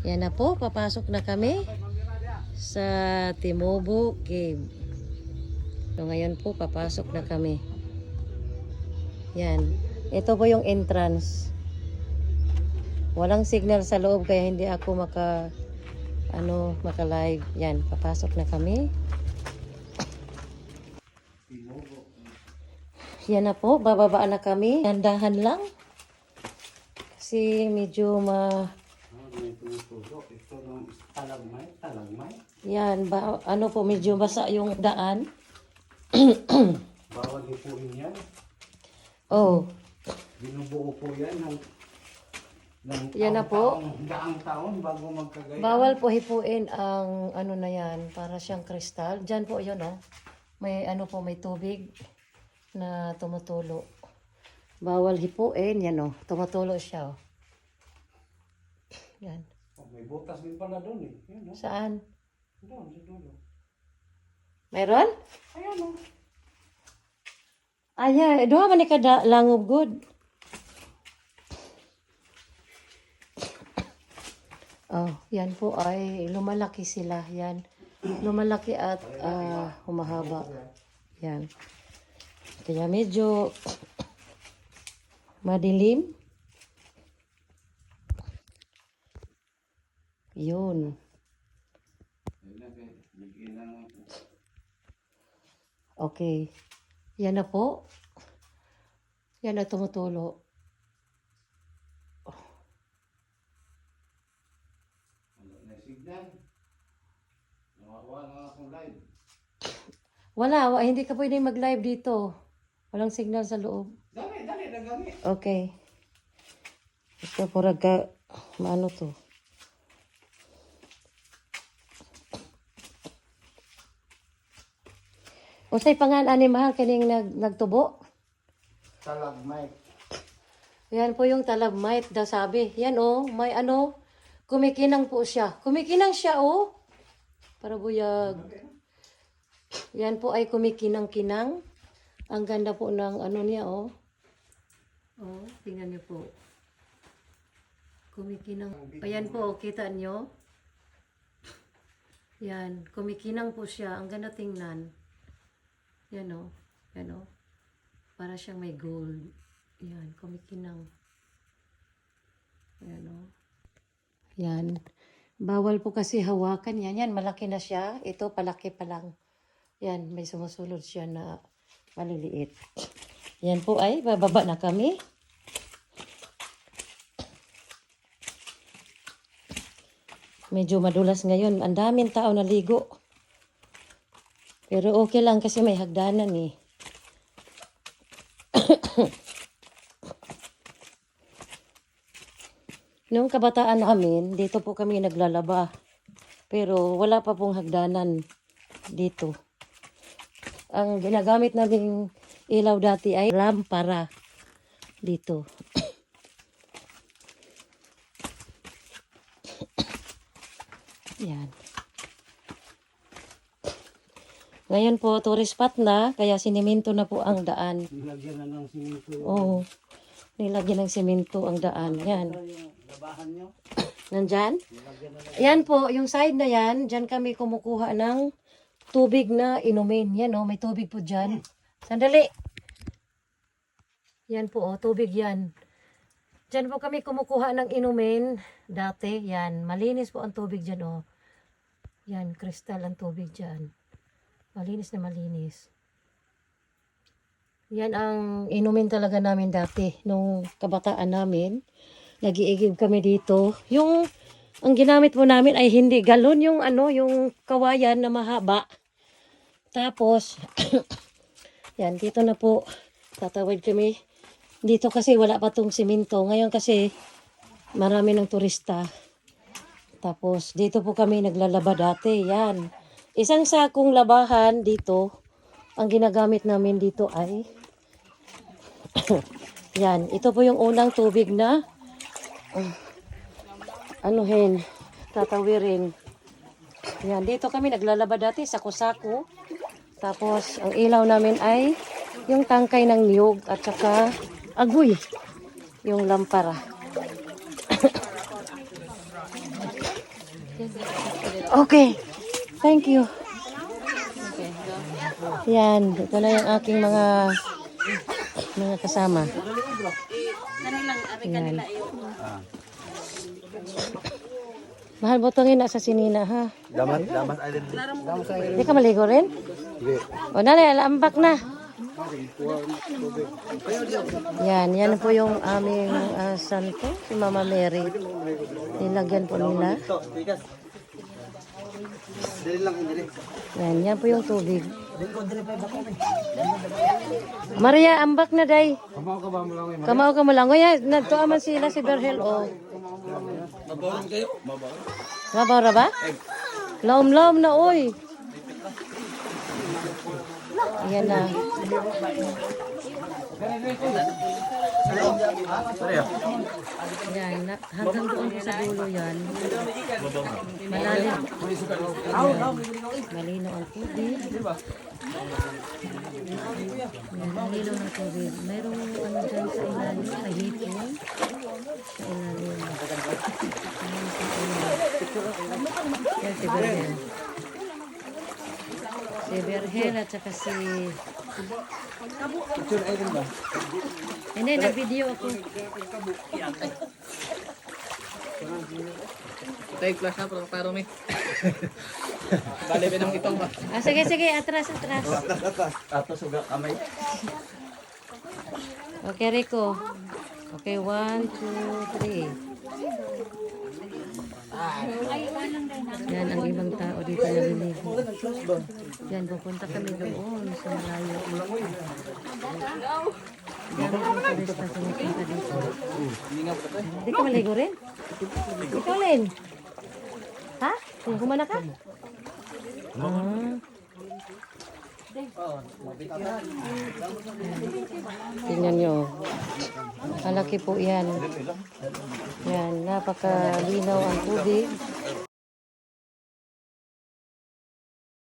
Yan na po, papasok na kami sa Timobo Cave. So ngayon po, papasok na kami. Yan. Ito po yung entrance. Walang signal sa loob kaya hindi ako maka-live. Yan, papasok na kami. Yan na po, bababaan na kami. Dandahan lang. Kasi medyo Yan, medyo basa yung daan. Bawal hipuin yan. Oh. Binubuo po yan ng Yan na po. daang taon bago magkagaya. Bawal po hipuin ang na yan, para siyang kristal. Diyan po yun, oh. May may tubig na tumutulo. Bawal hipuin, yan, oh. Tumutulo siya, oh. Yan. Oh, may butas din pala doon eh. Yan, oh. Saan? Doon, sa dulo. Mayroon? Ayan o. Aya, duha man ni kada langob good. Oh, yan po ay lumalaki sila. Yan. Lumalaki at humahaba. Yan. Kaya medyo madilim. Yun. Okay. Yan na po. Yan na tumutulo. Wala, hindi ka pwedeng mag-live dito. Walang signal sa loob. Dali, nagami. Okay. Ito pura ka, maano to? Usay pangalan ni mahal kaning nagtubo? Talagmite. Yan po yung talagmite daw sabi. Yan oh, may kumikinang po siya. Kumikinang siya oh. Para buyag. Yan po ay kumikinang-kinang. Ang ganda po ng niya oh. Oh, tingnan niyo po. Kumikinang. Ayan po, kita niyo. Yan, kumikinang po siya. Ang ganda tingnan. Yan o. Yan o. Para siyang may gold. Yan. Kumikinang. Yan o. Yan. Bawal po kasi hawakan yan. Yan. Malaki na siya. Ito palaki pa lang. Yan. May sumusulod siya na maliliit. Yan po ay bababa na kami. Medyo madulas ngayon. Ang daming tao naligo. Pero okay lang kasi may hagdanan eh. Noong kabataan namin, dito po kami naglalaba. Pero wala pa pong hagdanan dito. Ang ginagamit naming ilaw dati ay lampara dito. Yan. Ngayon po, tourist spot na, kaya siniminto na po ang daan. Nilagyan na ng simento. Oo. Nilagyan ng simento ang daan. Yan. Labahan nyo. Nandyan? Yan po, yung side na yan, dyan kami kumukuha ng tubig na inumin. Yan o, may tubig po dyan. Sandali. Yan po o, tubig yan. Dyan po kami kumukuha ng inumin dati. Yan, malinis po ang tubig dyan o. Yan, kristal ang tubig dyan. Malinis na malinis. Yan ang inumin talaga namin dati. Nung kabataan namin, nag-iigib kami dito. Ang ginamit mo namin ay hindi galon, yung kawayan na mahaba. Tapos, yan, dito na po, tatawid kami. Dito kasi wala pa tong simento. Ngayon kasi, marami ng turista. Tapos, dito po kami naglalaba dati. Yan. Isang sakong labahan dito, ang ginagamit namin dito ay yan, ito po yung unang tubig na tatawirin. Yan, dito kami naglalaba dati sa kusako. Tapos, ang ilaw namin ay yung tangkay ng niyog at saka agoy, yung lampara. Okay. Thank you. Yan, ito na yung aking mga kasama. Yan. Mahal botongin na sa sinina, ha? Damas island. Hindi ka maligo rin? Hindi. O, nali, alambak na. Yan po yung aming santo, si Mama Mary. Nilagyan po nila. Dali lang, dali. Yan po yung tubig. Maria, ambak na day. Kamaw ka ba mo lang eh? Kamao ka mo lang. Kuya, nagtuaman sila si Berhel, o. Mabawan kayo? Mabawan. Mabara ba? Laom-laom na, oy. Yan na. Yan, hanggang doon po sa dulo yan. Malalim. Malinaw ang tubig. Yan, malinaw ng tubig. Mayroong ano dyan sa ilalim, kahipon. Sa ilalim. Yan si Berhel. Si Berhel at saka si... Hindi, nag-video ako. Tayo class na, pero may. Bali, binang itong ba? Sige, atras. Ato suga kamay. Okay, Rico. Okay, 1, 2, 3. Yan ang ibang tao dito na liligo. Yan, pupunta kami doon sa malayo. Yan ang turista pumupunta dito. Hindi ka maligo rin? Ikaw, Len? Ha? Kumana ka? Tingnan nyo. Malaki po yan. Yan, napakalinaw ang tubig.